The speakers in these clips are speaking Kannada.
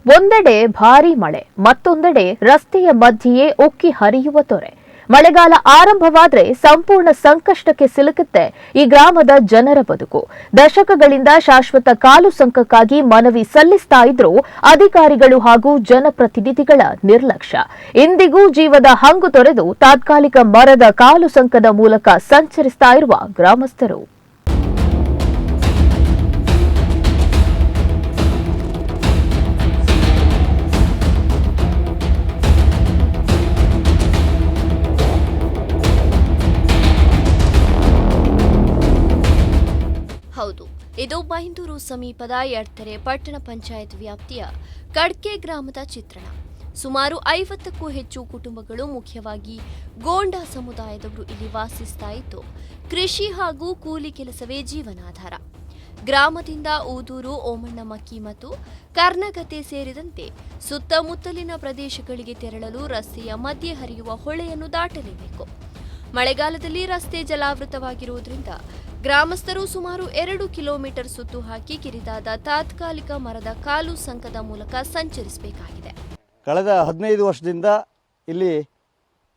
ಒಂದೆಡೆ ಭಾರೀ ಮಳೆ, ಮತ್ತೊಂದೆಡೆ ರಸ್ತೆಯ ಮಧ್ಯೆಯೇ ಉಕ್ಕಿ ಹರಿಯುವ ತೊರೆ. ಮಳೆಗಾಲ ಆರಂಭವಾದ್ರೆ ಸಂಪೂರ್ಣ ಸಂಕಷ್ಟಕ್ಕೆ ಸಿಲುಕುತ್ತೆ ಈ ಗ್ರಾಮದ ಜನರ ಬದುಕು. ದಶಕಗಳಿಂದ ಶಾಶ್ವತ ಕಾಲು ಸಂಕಕ್ಕಾಗಿ ಮನವಿ ಸಲ್ಲಿಸ್ತಾ ಇದ್ರು ಅಧಿಕಾರಿಗಳು ಹಾಗೂ ಜನಪ್ರತಿನಿಧಿಗಳ ನಿರ್ಲಕ್ಷ್ಯ. ಇಂದಿಗೂ ಜೀವದ ಹಂಗು ತೊರೆದು ತಾತ್ಕಾಲಿಕ ಮರದ ಕಾಲು ಸಂಕದ ಮೂಲಕ ಸಂಚರಿಸ್ತಾ ಇರುವ ಗ್ರಾಮಸ್ಥರು. ಹೌದು, ಇದು ಬೈಂದೂರು ಸಮೀಪದ ಎಡ್ತೆರೆ ಪಟ್ಟಣ ಪಂಚಾಯತ್ ವ್ಯಾಪ್ತಿಯ ಕಡ್ಕೆ ಗ್ರಾಮದ ಚಿತ್ರಣ. ಸುಮಾರು 50ಕ್ಕೂ ಹೆಚ್ಚು ಕುಟುಂಬಗಳು, ಮುಖ್ಯವಾಗಿ ಗೋಂಡ ಸಮುದಾಯದವರು ಇಲ್ಲಿ ವಾಸಿಸ್ತಾ ಇದ್ದು ಕೃಷಿ ಹಾಗೂ ಕೂಲಿ ಕೆಲಸವೇ ಜೀವನಾಧಾರ. ಗ್ರಾಮದಿಂದ ಊದೂರು, ಓಮಣ್ಣಮಕ್ಕಿ ಮತ್ತು ಕರ್ನಗತೆ ಸೇರಿದಂತೆ ಸುತ್ತಮುತ್ತಲಿನ ಪ್ರದೇಶಗಳಿಗೆ ತೆರಳಲು ರಸ್ತೆಯ ಮಧ್ಯೆ ಹರಿಯುವ ಹೊಳೆಯನ್ನು ದಾಟಲೇಬೇಕು. ಮಳೆಗಾಲದಲ್ಲಿ ರಸ್ತೆ ಜಲಾವೃತವಾಗಿರುವುದರಿಂದ ಗ್ರಾಮಸ್ಥರು ಸುಮಾರು 2 ಕಿಲೋಮೀಟರ್ ಸುತ್ತು ಹಾಕಿ ಕಿರಿದಾದ ತಾತ್ಕಾಲಿಕ ಮರದ ಕಾಲು ಸಂಕದ ಮೂಲಕ ಸಂಚರಿಸಬೇಕಾಗಿದೆ. ಕಳೆದ 15 ವರ್ಷದಿಂದ ಇಲ್ಲಿ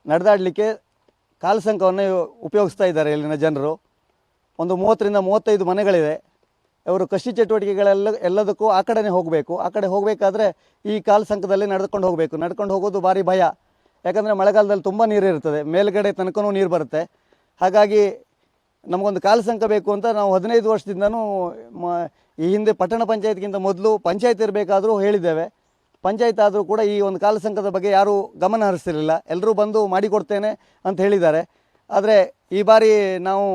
ನಡೆದಾಡಲಿಕ್ಕೆ ಕಾಲು ಸಂಕವನ್ನು ಉಪಯೋಗಿಸ್ತಾ ಇದ್ದಾರೆ ಇಲ್ಲಿನ ಜನರು. ಒಂದು 30ರಿಂದ 35 ಮನೆಗಳಿದೆ. ಅವರು ಕೃಷಿ ಎಲ್ಲದಕ್ಕೂ ಆ ಕಡೆನೇ ಹೋಗಬೇಕು. ಆ ಕಡೆ ಹೋಗಬೇಕಾದ್ರೆ ಈ ಕಾಲು ಸಂಕದಲ್ಲಿ ನಡ್ಕೊಂಡು ಹೋಗಬೇಕು. ನಡ್ಕೊಂಡು ಹೋಗೋದು ಭಾರಿ ಭಯ, ಯಾಕಂದರೆ ಮಳೆಗಾಲದಲ್ಲಿ ತುಂಬ ನೀರು ಇರ್ತದೆ, ಮೇಲ್ಗಡೆ ತನಕನೂ ನೀರು ಬರುತ್ತೆ. ಹಾಗಾಗಿ ನಮಗೊಂದು ಕಾಲು ಸಂಕ ಬೇಕು ಅಂತ ನಾವು 15 ವರ್ಷದಿಂದನೂ ಈ ಹಿಂದೆ ಪಟ್ಟಣ ಪಂಚಾಯತ್ಗಿಂತ ಮೊದಲು ಪಂಚಾಯತ್ ಇರಬೇಕಾದರೂ ಹೇಳಿದ್ದೇವೆ. ಪಂಚಾಯತ್ ಆದರೂ ಕೂಡ ಈ ಒಂದು ಕಾಲು ಸಂಕದ ಬಗ್ಗೆ ಯಾರೂ ಗಮನ ಹರಿಸ್ತಿರಲಿಲ್ಲ. ಎಲ್ಲರೂ ಬಂದು ಮಾಡಿಕೊಡ್ತೇನೆ ಅಂತ ಹೇಳಿದ್ದಾರೆ. ಆದರೆ ಈ ಬಾರಿ ನಾವು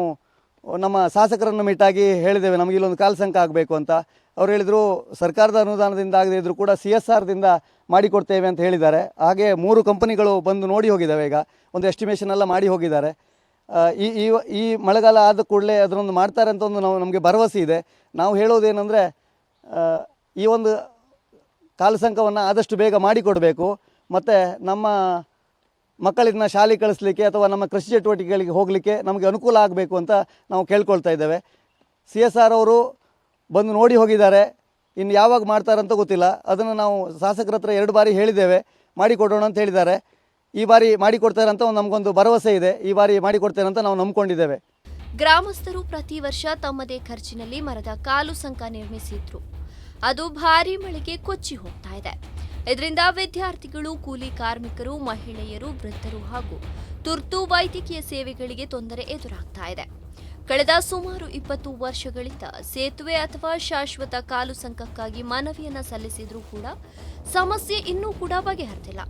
ನಮ್ಮ ಶಾಸಕರನ್ನು ಮೀಟಾಗಿ ಹೇಳಿದ್ದೇವೆ, ನಮಗೆ ಇಲ್ಲೊಂದು ಕಾಲು ಸಂಕ ಆಗಬೇಕು ಅಂತ. ಅವ್ರು ಹೇಳಿದರು ಸರ್ಕಾರದ ಅನುದಾನದಿಂದ ಆಗದೇ ಇದ್ದರೂ ಕೂಡ CSRದಿಂದ ಮಾಡಿಕೊಡ್ತೇವೆ ಅಂತ ಹೇಳಿದ್ದಾರೆ. ಹಾಗೆ 3 ಕಂಪನಿಗಳು ಬಂದು ನೋಡಿ ಹೋಗಿದ್ದಾವೆ. ಈಗ ಒಂದು ಎಸ್ಟಿಮೇಷನ್ ಎಲ್ಲ ಮಾಡಿ ಹೋಗಿದ್ದಾರೆ. ಈ ಮಳೆಗಾಲ ಆದ ಕೂಡಲೇ ಅದನ್ನೊಂದು ಮಾಡ್ತಾರೆ ಅಂತ ಒಂದು ನಮಗೆ ಭರವಸೆ ಇದೆ. ನಾವು ಹೇಳೋದೇನೆಂದರೆ, ಈ ಒಂದು ಕಾಲು ಸಂಕವನ್ನು ಆದಷ್ಟು ಬೇಗ ಮಾಡಿಕೊಡಬೇಕು. ಮತ್ತು ನಮ್ಮ ಮಕ್ಕಳನ್ನ ಶಾಲೆ ಕಳಿಸ್ಲಿಕ್ಕೆ ಅಥವಾ ನಮ್ಮ ಕೃಷಿ ಚಟುವಟಿಕೆಗಳಿಗೆ ಹೋಗಲಿಕ್ಕೆ ನಮಗೆ ಅನುಕೂಲ ಆಗಬೇಕು ಅಂತ ನಾವು ಕೇಳ್ಕೊಳ್ತಾ ಇದ್ದೇವೆ. CSR ಅವರು ಬಂದು ನೋಡಿ ಹೋಗಿದ್ದಾರೆ. ಇನ್ನು ಯಾವಾಗ ಮಾಡ್ತಾರಂತ ಗೊತ್ತಿಲ್ಲ. ಅದನ್ನು ನಾವು ಶಾಸಕರ ಹತ್ರ 2 ಬಾರಿ ಹೇಳಿದ್ದೇವೆ, ಮಾಡಿಕೊಡೋಣ ಅಂತ ಹೇಳಿದ್ದಾರೆ. ಈ ಬಾರಿ ಮಾಡಿಕೊಡ್ತಾರೆ ಅಂತ ನಮಗೊಂದು ಭರವಸೆ ಇದೆ. ಈ ಬಾರಿ ಮಾಡಿಕೊಡ್ತಾರೆ ಅಂತ ನಾವು ನಂಬ್ಕೊಂಡಿದ್ದೇವೆ. ಗ್ರಾಮಸ್ಥರು ಪ್ರತಿ ವರ್ಷ ತಮ್ಮದೇ ಖರ್ಚಿನಲ್ಲಿ ಮರದ ಕಾಲು ಸಂಕ ನಿರ್ಮಿಸಿದ್ರು. ಅದು ಭಾರೀ ಮಳೆಗೆ ಕೊಚ್ಚಿ ಹೋಗ್ತಾ ಇದೆ. ಇದರಿಂದ ವಿದ್ಯಾರ್ಥಿಗಳು, ಕೂಲಿ ಕಾರ್ಮಿಕರು, ಮಹಿಳೆಯರು, ವೃದ್ಧರು ಹಾಗೂ ತುರ್ತು ವೈದ್ಯಕೀಯ ಸೇವೆಗಳಿಗೆ ತೊಂದರೆ ಎದುರಾಗ್ತಾ ಇದೆ. ಕಳೆದ ಸುಮಾರು 20 ವರ್ಷಗಳಿಂದ ಸೇತುವೆ ಅಥವಾ ಶಾಶ್ವತ ಕಾಲು ಸಂಕಕ್ಕಾಗಿ ಮನವಿಯನ್ನ ಸಲ್ಲಿಸಿದ್ರೂ ಕೂಡ ಸಮಸ್ಯೆ ಇನ್ನೂ ಕೂಡ ಬಗೆಹರಿದಿಲ್ಲ.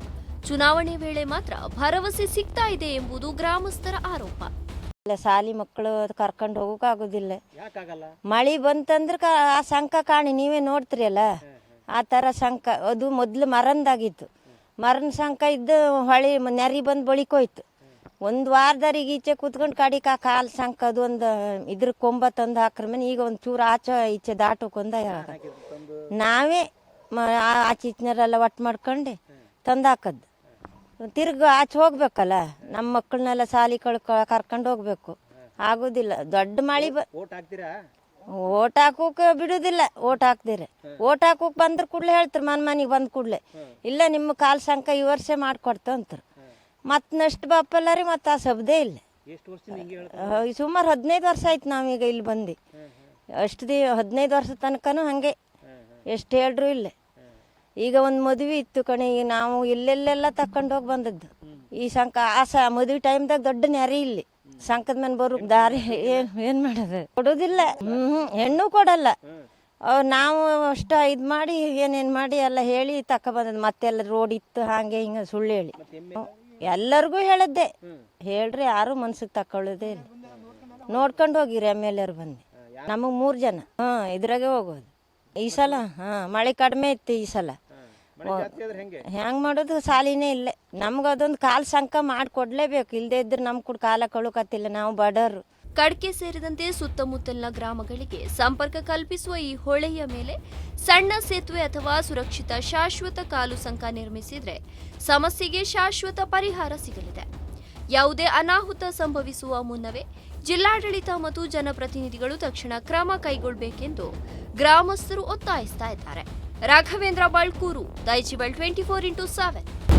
ಚುನಾವಣೆ ವೇಳೆ ಮಾತ್ರ ಭರವಸೆ ಸಿಗ್ತಾ ಇದೆ ಎಂಬುದು ಗ್ರಾಮಸ್ಥರ ಆರೋಪ. ಶಾಲಿ ಮಕ್ಕಳು ಕರ್ಕೊಂಡು ಹೋಗೋಕ್ಕಾಗೋದಿಲ್ಲ. ಮಳೆ ಬಂತಂದ್ರೆ ಆ ಸಂಕ ಕಾಣಿ ನೀವೇ ನೋಡ್ತೀರಿ ಅಲ್ಲ, ಆ ಥರ ಸಂಕ. ಅದು ಮೊದಲು ಮರಂದಾಗಿತ್ತು. ಮರನ ಸಂಕ ಇದ್ದು ಹೊಳಿ ನೆರಿ ಬಂದು ಬಳಿಕೋಯ್ತು. ಒಂದು ವಾರದವರೆಗೆ ಈಚೆ ಕೂತ್ಕೊಂಡು ಕಡಿಕೆ ಆ ಕಾಲು ಸಂಕ ಅದು ಒಂದು ಇದ್ರ ಕೊಂಬ ತಂದು ಹಾಕ್ರ ಮೇಲೆ ಈಗ ಒಂದು ಚೂರು ಆಚೆ ಈಚೆ ದಾಟೋಕೊಂದ ನಾವೇ ಆಚೆ ಈಚಿನರೆಲ್ಲ ಒಟ್ಟು ಮಾಡ್ಕೊಂಡು ತಂದು ಹಾಕದ್ದು. ತಿರ್ಗಿ ಆಚೆ ಹೋಗ್ಬೇಕಲ್ಲ, ನಮ್ಮ ಮಕ್ಕಳನ್ನೆಲ್ಲ ಶಾಲೆ ಕರ್ಕೊಂಡು ಹೋಗ್ಬೇಕು, ಆಗೋದಿಲ್ಲ. ದೊಡ್ಡ ಮಳೆ ಓಟ್ ಹಾಕೋಕೆ ಬಿಡೋದಿಲ್ಲ. ಓಟ್ ಹಾಕ್ದಿರ ಓಟ್ ಹಾಕೋಕೆ ಬಂದ್ರೆ ಕೂಡಲೇ ಹೇಳ್ತಾರೆ, ಮನೆಗೆ ಬಂದ ಕೂಡಲೇ ಇಲ್ಲ ನಿಮ್ಮ ಕಾಲು ಸಂಕ ಈ ವರ್ಷ ಮಾಡಿಕೊಡ್ತ ಅಂತಾರೆ. ಮತ್ತು ನೆಕ್ಸ್ಟ್ ಬಾಪಲ್ಲ ರೀ, ಮತ್ತು ಆ ಶಬ್ದೇ ಇಲ್ಲ. ಸುಮಾರು 15 ವರ್ಷ ಆಯ್ತು ನಾವೀಗ ಇಲ್ಲಿ ಬಂದು. ಅಷ್ಟು 15 ವರ್ಷ ತನಕನೂ ಹಾಗೆ ಎಷ್ಟು ಹೇಳ್ರು ಇಲ್ಲ. ಈಗ ಒಂದು ಮದುವೆ ಇತ್ತು ಕಣೆ, ಈಗ ನಾವು ಇಲ್ಲೆಲ್ಲೆಲ್ಲ ತಕೊಂಡು ಹೋಗಿ ಬಂದದ್ದು ಈ ಸಂಕ. ಮದುವೆ ಟೈಮ್ದಾಗ ದೊಡ್ಡ ನೆರೆ ಇಲ್ಲಿ ಸಂಕದ ಮೇಲೆ ಬರೋ ದಾರಿ ಏನು ಮಾಡೋದು, ಕೊಡೋದಿಲ್ಲ. ಹೆಣ್ಣು ಕೊಡಲ್ಲ. ನಾವು ಅಷ್ಟು ಇದು ಮಾಡಿ ಏನೇನು ಮಾಡಿ ಎಲ್ಲ ಹೇಳಿ ಬಂದದ್ದು. ಮತ್ತೆಲ್ಲ ರೋಡ್ ಇತ್ತು ಹಾಗೆ ಹಿಂಗೆ ಸುಳ್ಳು ಹೇಳಿ ಎಲ್ಲರಿಗೂ ಹೇಳದ್ದೆ. ಹೇಳ್ರಿ ಯಾರು ಮನ್ಸಿಗೆ ತಕೊಳ್ಳೋದೇ ಇಲ್ಲ. ನೋಡ್ಕೊಂಡು ಹೋಗಿರಿ MLA ಅವ್ರು ಬಂದು. ನಮಗೆ 3 ಜನ ಇದ್ರಾಗೆ ಹೋಗೋದು. ಈ ಸಲ ಮಳೆ ಕಡಿಮೆ ಇತ್ತು. ಈ ಸಲ ಹೆಂಗೆ ಮಾಡೋದು, ಸಾಲಿನೇ ಇಲ್ಲ. ನಮ್ಗೆ ಅದೊಂದು ಕಾಲು ಸಂಕ ಮಾಡಿಕೊಡ್ಲೇಬೇಕು. ಇಲ್ಲದೆ ಇದ್ರೆ ನಮ್ಮ ಕೂಡ ಕಾಲ ಕಳುಕತ್ತಿಲ್ಲ, ನಾವು ಬಡವರು. ಕಡ್ಕೆ ಸೇರಿದಂತೆ ಸುತ್ತಮುತ್ತಲಿನ ಗ್ರಾಮಗಳಿಗೆ ಸಂಪರ್ಕ ಕಲ್ಪಿಸುವ ಈ ಹೊಳೆಯ ಮೇಲೆ ಸಣ್ಣ ಸೇತುವೆ ಅಥವಾ ಸುರಕ್ಷಿತ ಶಾಶ್ವತ ಕಾಲು ಸಂಕ ನಿರ್ಮಿಸಿದ್ರೆ ಸಮಸ್ಯೆಗೆ ಶಾಶ್ವತ ಪರಿಹಾರ ಸಿಗಲಿದೆ. ಯಾವುದೇ ಅನಾಹುತ ಸಂಭವಿಸುವ ಮುನ್ನವೇ ಜಿಲ್ಲಾಡಳಿತ ಮತ್ತು ಜನಪ್ರತಿನಿಧಿಗಳು ತಕ್ಷಣ ಕ್ರಮ ಕೈಗೊಳ್ಳಬೇಕೆಂದು ಗ್ರಾಮಸ್ಥರು ಒತ್ತಾಯಿಸ್ತಾ ಇದ್ದಾರೆ. ರಾಘವೇಂದ್ರ ಬಳ್ಕೂರು, ದೈಜಿಬಲ್ 24x7.